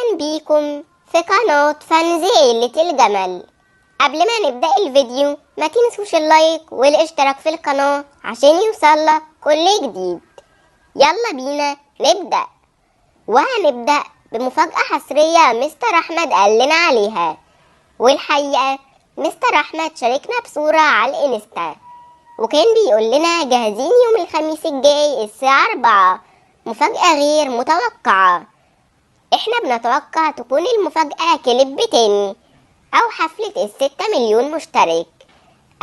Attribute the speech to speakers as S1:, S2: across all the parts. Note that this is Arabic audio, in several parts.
S1: أهلا بيكم في قناة فانز عيلة الجمل. قبل ما نبدأ الفيديو ما تنسوش اللايك والاشتراك في القناة عشان يوصلك كل جديد. يلا بينا نبدأ، وهنبدأ بمفاجأة حصرية مستر أحمد قال لنا عليها. والحقيقة مستر أحمد شاركنا بصورة على الانستا، وكان بيقول لنا جاهزين يوم الخميس الجاي الساعة 4. مفاجأة غير متوقعة. احنا بنتوقع تكون المفاجأة كليب تاني او حفلة ال6 مليون مشترك.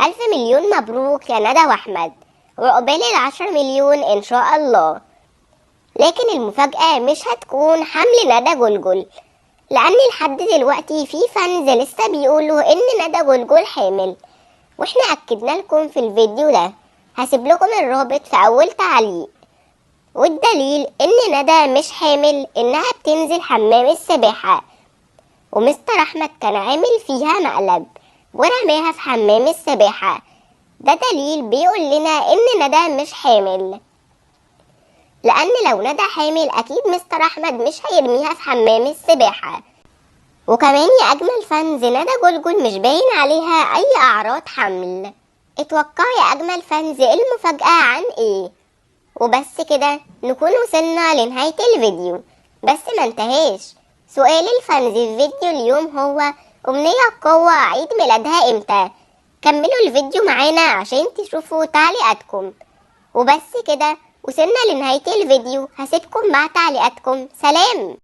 S1: 1000 مليون مبروك يا ندى واحمد، وعقبال ال10 مليون ان شاء الله. لكن المفاجأة مش هتكون حمل ندى جلجل، لان لحد دلوقتي في فانز لسه بيقولوا ان ندى جلجل حامل، واحنا اكدنا لكم في الفيديو ده. هسيب لكم الرابط في اول تعليق. والدليل ان ندى مش حامل انها بتنزل حمام السباحة، ومستر احمد كان عامل فيها مقلب ورماها في حمام السباحة. ده دليل بيقول لنا ان ندى مش حامل، لان لو ندى حامل اكيد مستر احمد مش هيرميها في حمام السباحة. وكمان يا اجمل فانز، ندى جلجل مش باين عليها اي اعراض حمل. اتوقعوا يا اجمل فانز المفاجأة عن ايه؟ وبس كده نكون وصلنا لنهاية الفيديو. بس ما انتهاش سؤال الفانز في فيديو اليوم، هو أمنية قوة عيد ميلادها امتى؟ كملوا الفيديو معانا عشان تشوفوا تعليقاتكم. وبس كده وصلنا لنهاية الفيديو، هسيبكم مع تعليقاتكم. سلام.